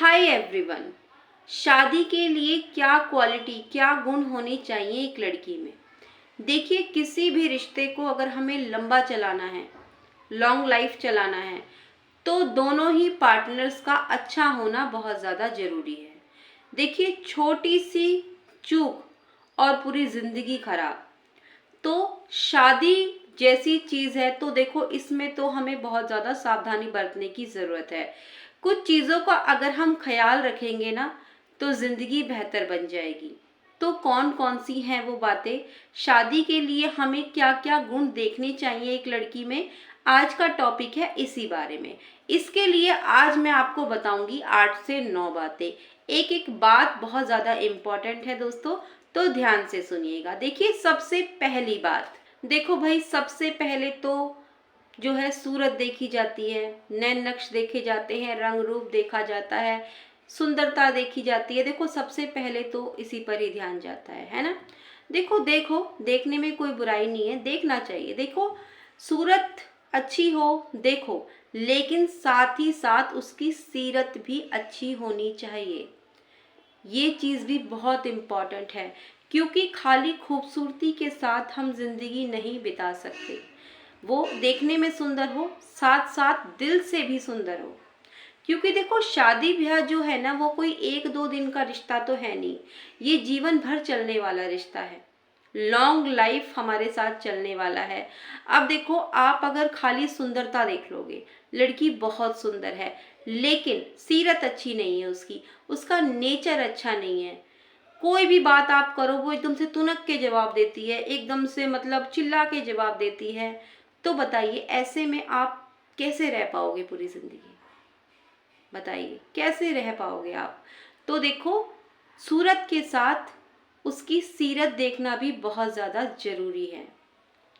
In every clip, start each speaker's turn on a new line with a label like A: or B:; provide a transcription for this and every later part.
A: Hi everyone. शादी के लिए क्या क्वालिटी क्या गुण होने चाहिए एक लड़की में। देखिए, किसी भी रिश्ते को अगर हमें लंबा चलाना है, लॉन्ग लाइफ चलाना है, तो दोनों ही पार्टनर्स का अच्छा होना बहुत ज़्यादा ज़रूरी है। देखिए, छोटी सी चूक और पूरी ज़िंदगी खराब। तो शादी जैसी चीज़ है तो देखो, इसमें तो हमें बहुत ज़्यादा सावधानी बरतने की ज़रूरत है। कुछ चीज़ों का अगर हम ख्याल रखेंगे ना, तो ज़िंदगी बेहतर बन जाएगी। तो कौन कौन सी हैं वो बातें, शादी के लिए हमें क्या क्या गुण देखने चाहिए एक लड़की में, आज का टॉपिक है इसी बारे में। इसके लिए आज मैं आपको बताऊंगी 8 से 9 बातें। एक एक बात बहुत ज़्यादा इम्पॉर्टेंट है दोस्तों, तो ध्यान से सुनिएगा। देखिए, सबसे पहली बात, देखो भाई, सबसे पहले तो जो है सूरत देखी जाती है, नैन नक्श देखे जाते हैं, रंग रूप देखा जाता है, सुंदरता देखी जाती है। देखो, सबसे पहले तो इसी पर ही ध्यान जाता है ना। देखो देखो, देखने में कोई बुराई नहीं है, देखना चाहिए। देखो, सूरत अच्छी हो देखो, लेकिन साथ ही साथ उसकी सीरत भी अच्छी होनी चाहिए। ये चीज़ भी बहुत इम्पॉर्टेंट है, क्योंकि खाली खूबसूरती के साथ हम जिंदगी नहीं बिता सकते। वो देखने में सुंदर हो, साथ साथ दिल से भी सुंदर हो। क्योंकि देखो, शादी ब्याह जो है ना, वो कोई 1-2 दिन का रिश्ता तो है नहीं, ये जीवन भर चलने वाला रिश्ता है। लॉन्ग लाइफ हमारे साथ चलने वाला है। अब देखो, आप अगर खाली सुंदरता देख लोगे, लड़की बहुत सुंदर है लेकिन सीरत अच्छी नहीं है उसकी, उसका नेचर अच्छा नहीं है, कोई भी बात आप करो वो एकदम से तुनक के जवाब देती है, एकदम से मतलब चिल्ला के जवाब देती है, तो बताइए ऐसे में आप कैसे रह पाओगे पूरी जिंदगी? बताइए कैसे रह पाओगे आप? तो देखो, सूरत के साथ उसकी सीरत देखना भी बहुत ज़्यादा ज़रूरी है,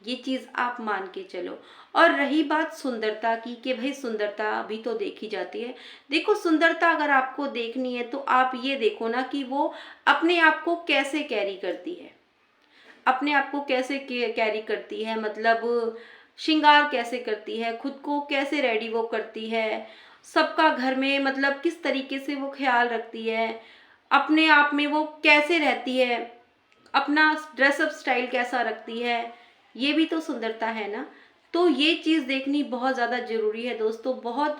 A: ये चीज़ आप मान के चलो। और रही बात सुंदरता की, कि भाई सुंदरता भी तो देखी जाती है। देखो, सुंदरता अगर आपको देखनी है तो आप ये देखो ना कि वो अपने आप को कैसे कैरी करती है, अपने आप को कैसे कैरी करती है, मतलब श्रृंगार कैसे करती है, खुद को कैसे रेडी वो करती है, सबका घर में मतलब किस तरीके से वो ख्याल रखती है, अपने आप में वो कैसे रहती है, अपना ड्रेसअप स्टाइल कैसा रखती है, ये भी तो सुंदरता है ना। तो ये चीज़ देखनी बहुत ज़्यादा ज़रूरी है दोस्तों। बहुत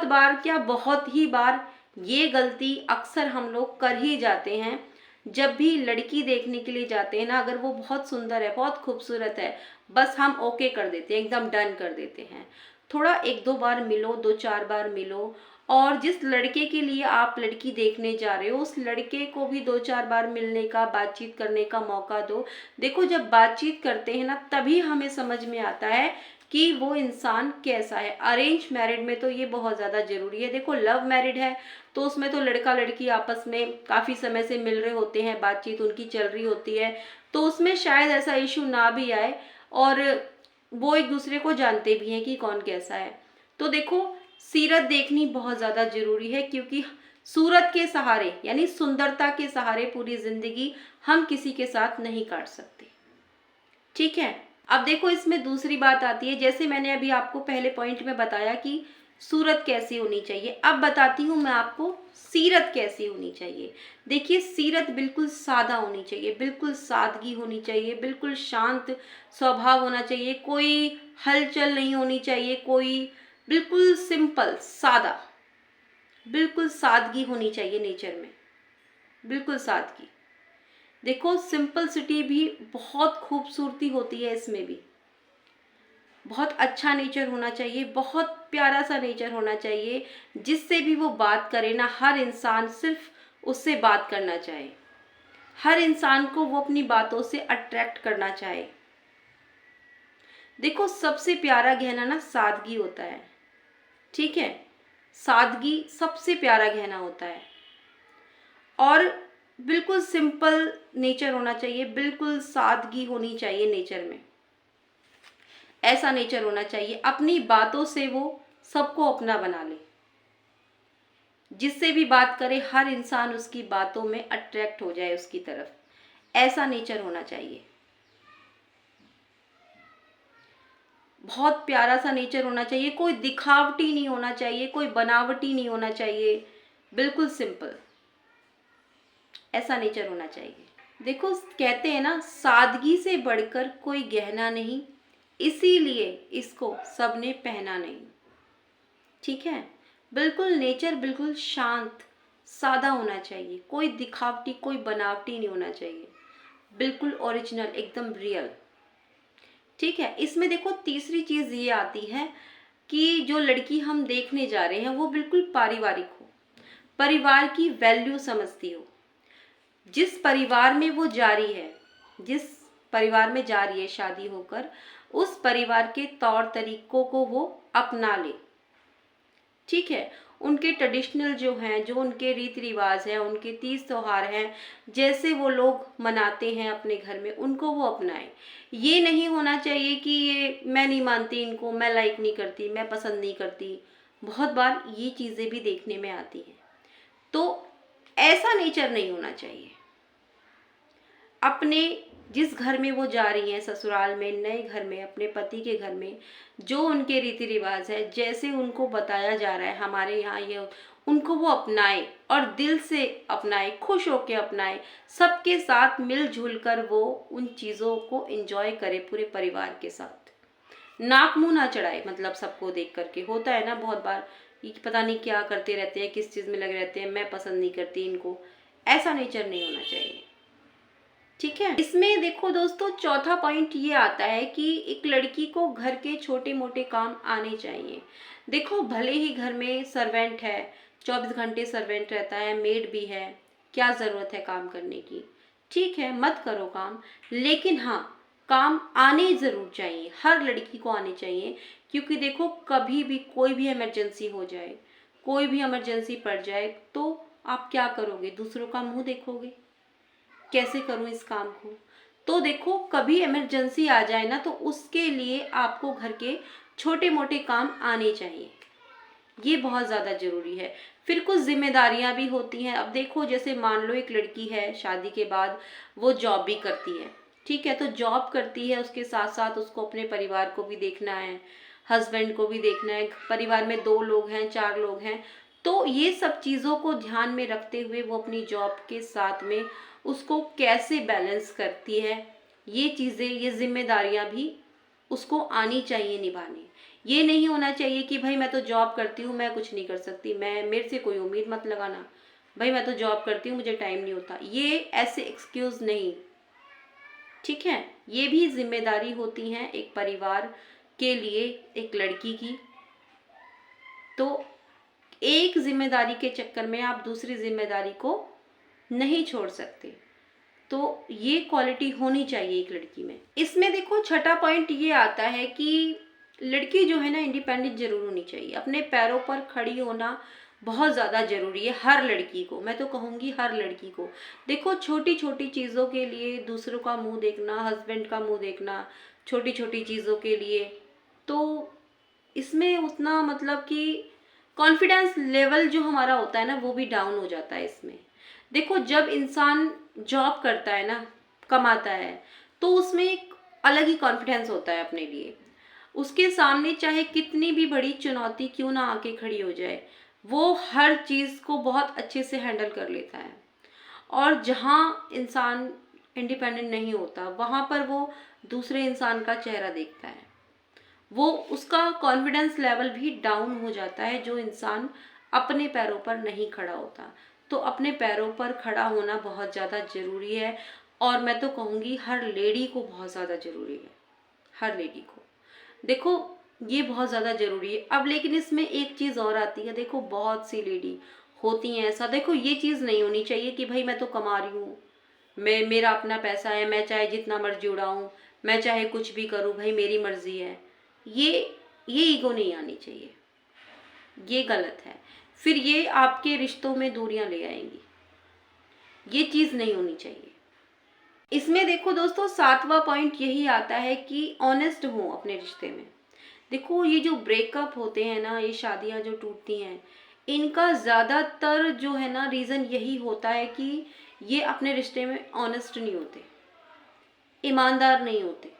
A: बार क्या, बहुत ही बार ये गलती अक्सर हम लोग कर ही जाते हैं। जब भी लड़की देखने के लिए जाते हैं ना, अगर वो बहुत सुंदर है, बहुत खूबसूरत है, बस हम ओके कर देते हैं, एकदम डन कर देते हैं। थोड़ा 1-2 बार मिलो, 2-4 बार मिलो, और जिस लड़के के लिए आप लड़की देखने जा रहे हो, उस लड़के को भी 2-4 बार मिलने का, बातचीत करने का मौका दो। देखो, जब बातचीत करते हैं ना, तभी हमें समझ में आता है कि वो इंसान कैसा है। अरेंज मैरिड में तो ये बहुत ज़्यादा ज़रूरी है। देखो, लव मैरिड है तो उसमें तो लड़का लड़की आपस में काफ़ी समय से मिल रहे होते हैं, बातचीत उनकी चल रही होती है, तो उसमें शायद ऐसा इशू ना भी आए, और वो एक दूसरे को जानते भी हैं कि कौन कैसा है। तो देखो, सीरत देखनी बहुत ज़्यादा ज़रूरी है, क्योंकि सूरत के सहारे यानी सुंदरता के सहारे पूरी ज़िंदगी हम किसी के साथ नहीं काट सकते। ठीक है। अब देखो, इसमें दूसरी बात आती है, जैसे मैंने अभी आपको पहले पॉइंट में बताया कि सूरत कैसी होनी चाहिए, अब बताती हूँ मैं आपको सीरत कैसी होनी चाहिए। देखिए, सीरत बिल्कुल सादा होनी चाहिए, बिल्कुल सादगी होनी चाहिए, बिल्कुल शांत स्वभाव होना चाहिए, कोई हलचल नहीं होनी चाहिए, कोई बिल्कुल सिंपल सादा, बिल्कुल सादगी होनी चाहिए नेचर में, बिल्कुल सादगी। देखो, सिंपल सिटी भी बहुत खूबसूरती होती है, इसमें भी बहुत अच्छा नेचर होना चाहिए, बहुत प्यारा सा नेचर होना चाहिए, जिससे भी वो बात करे ना, हर इंसान सिर्फ उससे बात करना चाहे, हर इंसान को वो अपनी बातों से अट्रैक्ट करना चाहे। देखो, सबसे प्यारा गहना ना सादगी होता है। ठीक है, सादगी सबसे प्यारा गहना होता है, और बिल्कुल सिंपल नेचर होना चाहिए, बिल्कुल सादगी होनी चाहिए नेचर में। ऐसा नेचर होना चाहिए, अपनी बातों से वो सबको अपना बना ले, जिससे भी बात करे हर इंसान उसकी बातों में अट्रैक्ट हो जाए उसकी तरफ, ऐसा नेचर होना चाहिए। बहुत प्यारा सा नेचर होना चाहिए, कोई दिखावटी नहीं होना चाहिए, कोई बनावटी नहीं होना चाहिए, बिल्कुल सिंपल, ऐसा नेचर होना चाहिए। देखो कहते हैं ना, सादगी से बढ़कर कोई गहना नहीं, इसीलिए इसको सबने पहना नहीं। ठीक है, बिल्कुल नेचर बिल्कुल शांत सादा होना चाहिए, कोई दिखावटी कोई बनावटी नहीं होना चाहिए, बिल्कुल ओरिजिनल एकदम रियल। ठीक है, इसमें देखो तीसरी चीज ये आती है कि जो लड़की हम देखने जा रहे हैं वो बिल्कुल पारिवारिक हो, परिवार की वैल्यू समझती हो, जिस परिवार में वो जा रही है, जिस परिवार में जा रही है शादी होकर, उस परिवार के तौर तरीकों को वो अपना ले। ठीक है, उनके ट्रेडिशनल जो हैं, जो उनके रीति रिवाज हैं, उनके तीज त्योहार हैं, जैसे वो लोग मनाते हैं अपने घर में, उनको वो अपनाएं। ये नहीं होना चाहिए कि ये मैं नहीं मानती इनको, मैं लाइक नहीं करती, मैं पसंद नहीं करती, बहुत बार ये चीज़ें भी देखने में आती हैं। तो ऐसा नेचर नहीं होना चाहिए। अपने जिस घर में वो जा रही हैं, ससुराल में, नए घर में, अपने पति के घर में, जो उनके रीति रिवाज है, जैसे उनको बताया जा रहा है हमारे यहाँ ये, उनको वो अपनाए और दिल से अपनाए, खुश होके अपनाए, सबके साथ मिलजुल कर वो उन चीज़ों को एंजॉय करे पूरे परिवार के साथ। नाक मुंह ना चढ़ाए, मतलब सबको देख करके होता है ना बहुत बार, ये पता नहीं क्या करते रहते हैं, किस चीज़ में लगे रहते हैं, मैं पसंद नहीं करती इनको, ऐसा नेचर नहीं होना चाहिए। ठीक है, इसमें देखो दोस्तों चौथा पॉइंट ये आता है कि एक लड़की को घर के छोटे मोटे काम आने चाहिए। देखो भले ही घर में सर्वेंट है, 24 घंटे सर्वेंट रहता है, मेड भी है, क्या ज़रूरत है काम करने की, ठीक है मत करो काम, लेकिन हाँ काम आने ज़रूर चाहिए, हर लड़की को आने चाहिए। क्योंकि देखो कभी भी कोई भी इमरजेंसी हो जाए, कोई भी इमरजेंसी पड़ जाए, तो आप क्या करोगे, दूसरों का मुंह देखोगे, कैसे करूं इस काम को। तो देखो कभी इमरजेंसी आ जाए ना, तो उसके लिए आपको घर के छोटे मोटे काम आने चाहिए, ये बहुत ज़्यादा ज़रूरी है। फिर कुछ जिम्मेदारियां भी होती हैं। अब देखो जैसे मान लो एक लड़की है, शादी के बाद वो जॉब भी करती है, ठीक है, तो जॉब करती है, उसके साथ साथ उसको अपने परिवार को भी देखना है, हस्बैंड को भी देखना है, परिवार में 2 लोग हैं, 4 लोग हैं, तो ये सब चीज़ों को ध्यान में रखते हुए वो अपनी जॉब के साथ में उसको कैसे बैलेंस करती है, ये चीज़ें, ये जिम्मेदारियां भी उसको आनी चाहिए निभाने। ये नहीं होना चाहिए कि भाई मैं तो जॉब करती हूँ, मैं कुछ नहीं कर सकती, मैं मेरे से कोई उम्मीद मत लगाना, भाई मैं तो जॉब करती हूँ, मुझे टाइम नहीं होता, ये ऐसे एक्सक्यूज़ नहीं। ठीक है, ये भी जिम्मेदारी होती हैं एक परिवार के लिए, एक लड़की की। तो एक जिम्मेदारी के चक्कर में आप दूसरी जिम्मेदारी को नहीं छोड़ सकते। तो ये क्वालिटी होनी चाहिए एक लड़की में। इसमें देखो छठा पॉइंट ये आता है कि लड़की जो है ना इंडिपेंडेंट जरूर होनी चाहिए, अपने पैरों पर खड़ी होना बहुत ज़्यादा ज़रूरी है हर लड़की को, मैं तो कहूँगी हर लड़की को। देखो छोटी छोटी चीज़ों के लिए दूसरों का मुंह देखना, हस्बैंड का मुंह देखना, छोटी छोटी चीज़ों के लिए, तो इसमें उतना मतलब कि कॉन्फिडेंस लेवल जो हमारा होता है ना वो भी डाउन हो जाता है इसमें। देखो जब इंसान जॉब करता है ना, कमाता है, तो उसमें एक अलग ही कॉन्फिडेंस होता है अपने लिए। उसके सामने चाहे कितनी भी बड़ी चुनौती क्यों ना आके खड़ी हो जाए, वो हर चीज़ को बहुत अच्छे से हैंडल कर लेता है। और जहाँ इंसान इंडिपेंडेंट नहीं होता, वहाँ पर वो दूसरे इंसान का चेहरा देखता है, वो उसका कॉन्फिडेंस लेवल भी डाउन हो जाता है, जो इंसान अपने पैरों पर नहीं खड़ा होता। तो अपने पैरों पर खड़ा होना बहुत ज़्यादा ज़रूरी है, और मैं तो कहूँगी हर लेडी को बहुत ज़्यादा ज़रूरी है, हर लेडी को। देखो ये बहुत ज़्यादा ज़रूरी है। अब लेकिन इसमें एक चीज़ और आती है, देखो बहुत सी लेडी होती हैं ऐसा, देखो ये चीज़ नहीं होनी चाहिए कि भाई मैं तो कमा रही हूँ, मेरा अपना पैसा है, मैं चाहे जितना मर्जी उड़ाऊँ, मैं चाहे कुछ भी करूँ, भाई मेरी मर्जी है। ये ये ईगो नहीं आनी चाहिए, ये गलत है, फिर ये आपके रिश्तों में दूरियां ले आएंगी, ये चीज़ नहीं होनी चाहिए। इसमें देखो दोस्तों सातवां पॉइंट यही आता है कि ऑनेस्ट हो अपने रिश्ते में। देखो ये जो ब्रेकअप होते हैं ना, ये शादियां जो टूटती हैं, इनका ज़्यादातर जो है ना रीज़न यही होता है कि ये अपने रिश्ते में ऑनेस्ट नहीं होते, ईमानदार नहीं होते।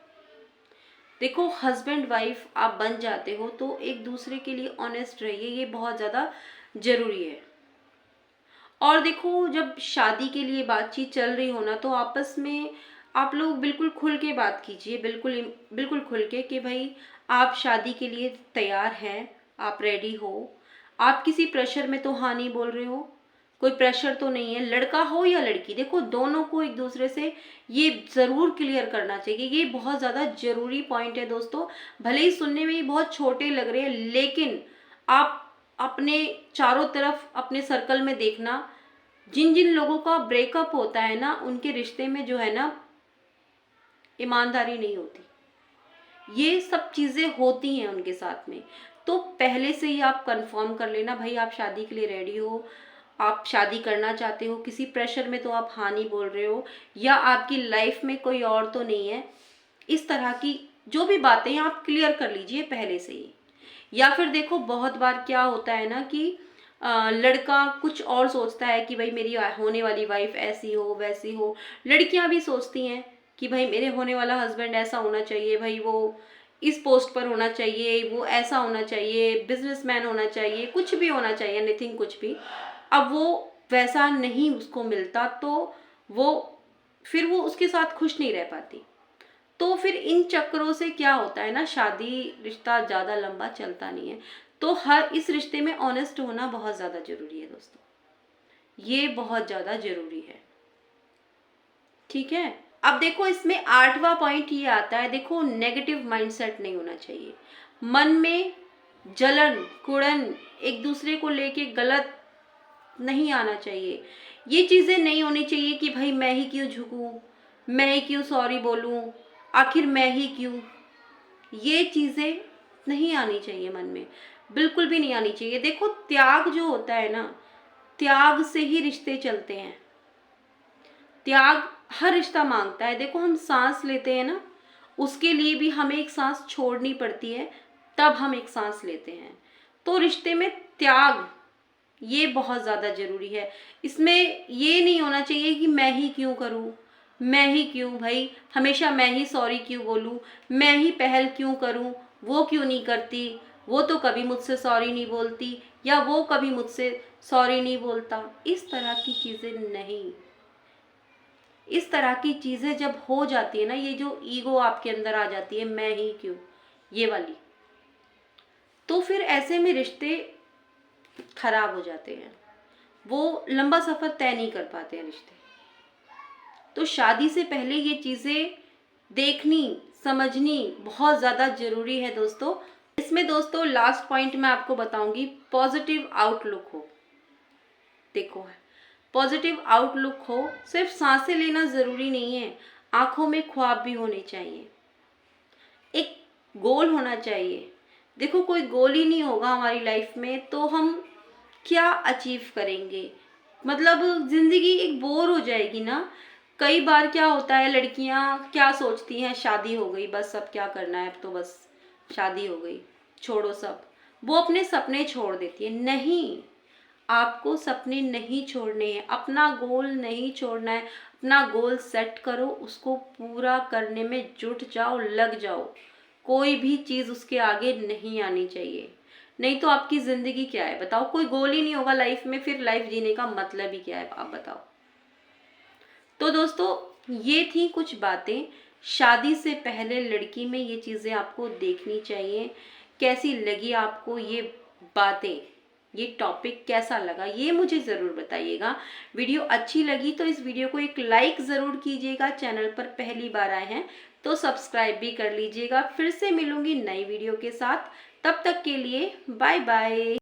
A: देखो हस्बैंड वाइफ आप बन जाते हो तो एक दूसरे के लिए ऑनेस्ट रहिए, ये बहुत ज़्यादा ज़रूरी है। और देखो जब शादी के लिए बातचीत चल रही हो ना तो आपस में आप लोग बिल्कुल खुल के बात कीजिए, बिल्कुल बिल्कुल खुल के कि भाई आप शादी के लिए तैयार हैं, आप रेडी हो, आप किसी प्रेशर में तो हाँ नहीं बोल रहे हो, कोई प्रेशर तो नहीं है, लड़का हो या लड़की, देखो दोनों को एक दूसरे से ये ज़रूर क्लियर करना चाहिए। ये बहुत ज़्यादा ज़रूरी पॉइंट है दोस्तों। भले ही सुनने में ये बहुत छोटे लग रहे हैं, लेकिन आप अपने चारों तरफ अपने सर्कल में देखना, जिन जिन लोगों का ब्रेकअप होता है ना उनके रिश्ते में जो है ना ईमानदारी नहीं होती, ये सब चीज़ें होती हैं उनके साथ में। तो पहले से ही आप कंफर्म कर लेना भाई आप शादी के लिए रेडी हो, आप शादी करना चाहते हो, किसी प्रेशर में तो आप हाँ नहीं बोल रहे हो, या आपकी लाइफ में कोई और तो नहीं है। इस तरह की जो भी बातें हैं आप क्लियर कर लीजिए पहले से ही। या फिर देखो बहुत बार क्या होता है ना कि लड़का कुछ और सोचता है कि भाई मेरी होने वाली वाइफ ऐसी हो वैसी हो, लड़कियां भी सोचती हैं कि भाई मेरे होने वाला हस्बैंड ऐसा होना चाहिए, भाई वो इस पोस्ट पर होना चाहिए, वो ऐसा होना चाहिए, बिजनेसमैन होना चाहिए, कुछ भी होना चाहिए, एनीथिंग कुछ भी। अब वो वैसा नहीं उसको मिलता तो वो फिर वो उसके साथ खुश नहीं रह पाती। तो फिर इन चक्करों से क्या होता है ना, शादी रिश्ता ज़्यादा लंबा चलता नहीं है। तो हर इस रिश्ते में ऑनेस्ट होना बहुत ज़्यादा ज़रूरी है दोस्तों, ये बहुत ज़्यादा ज़रूरी है। ठीक है, अब देखो इसमें 8वां पॉइंट ये आता है, देखो नेगेटिव माइंडसेट नहीं होना चाहिए। मन में जलन कुड़न एक दूसरे को लेके गलत नहीं आना चाहिए। ये चीज़ें नहीं होनी चाहिए कि भाई मैं ही क्यों झुकूं, मैं ही क्यों सॉरी बोलूं, आखिर मैं ही क्यों, ये चीज़ें नहीं आनी चाहिए मन में, बिल्कुल भी नहीं आनी चाहिए। देखो त्याग जो होता है ना, त्याग से ही रिश्ते चलते हैं, त्याग हर रिश्ता मांगता है। देखो हम सांस लेते हैं ना, उसके लिए भी हमें एक सांस छोड़नी पड़ती है, तब हम एक सांस लेते हैं। तो रिश्ते में त्याग ये बहुत ज़्यादा ज़रूरी है। इसमें ये नहीं होना चाहिए कि मैं ही क्यों करूं, मैं ही क्यों भाई हमेशा मैं ही सॉरी क्यों बोलूं, मैं ही पहल क्यों करूं, वो क्यों नहीं करती, वो तो कभी मुझसे सॉरी नहीं बोलती, या वो कभी मुझसे सॉरी नहीं बोलता। इस तरह की चीज़ें नहीं, इस तरह की चीज़ें जब हो जाती है ना, ये जो ईगो आपके अंदर आ जाती है, मैं ही क्यों, ये वाली, तो फिर ऐसे में रिश्ते खराब हो जाते हैं, वो लंबा सफ़र तय नहीं कर पाते हैं रिश्ते। तो शादी से पहले ये चीज़ें देखनी समझनी बहुत ज़्यादा ज़रूरी है दोस्तों। इसमें दोस्तों लास्ट पॉइंट मैं आपको बताऊंगी, पॉजिटिव आउटलुक हो। देखो पॉजिटिव आउटलुक हो, सिर्फ सांसें लेना ज़रूरी नहीं है, आंखों में ख्वाब भी होने चाहिए, एक गोल होना चाहिए। देखो कोई गोल ही नहीं होगा हमारी लाइफ में तो हम क्या अचीव करेंगे, मतलब ज़िंदगी एक बोर हो जाएगी ना। कई बार क्या होता है, लड़कियां क्या सोचती हैं, शादी हो गई बस अब क्या करना है, अब तो बस शादी हो गई छोड़ो सब, वो अपने सपने छोड़ देती है। नहीं, आपको सपने नहीं छोड़ने हैं, अपना गोल नहीं छोड़ना है, अपना गोल सेट करो, उसको पूरा करने में जुट जाओ, लग जाओ, कोई भी चीज़ उसके आगे नहीं आनी चाहिए। नहीं तो आपकी ज़िंदगी क्या है बताओ, कोई गोल ही नहीं होगा लाइफ में, फिर लाइफ जीने का मतलब ही क्या है आप बताओ। तो दोस्तों ये थी कुछ बातें, शादी से पहले लड़की में ये चीज़ें आपको देखनी चाहिए। कैसी लगी आपको ये बातें, ये टॉपिक कैसा लगा ये मुझे ज़रूर बताइएगा। वीडियो अच्छी लगी तो इस वीडियो को एक लाइक ज़रूर कीजिएगा, चैनल पर पहली बार आए हैं तो सब्सक्राइब भी कर लीजिएगा। फिर से मिलूंगी नई वीडियो के साथ, तब तक के लिए बाय बाय।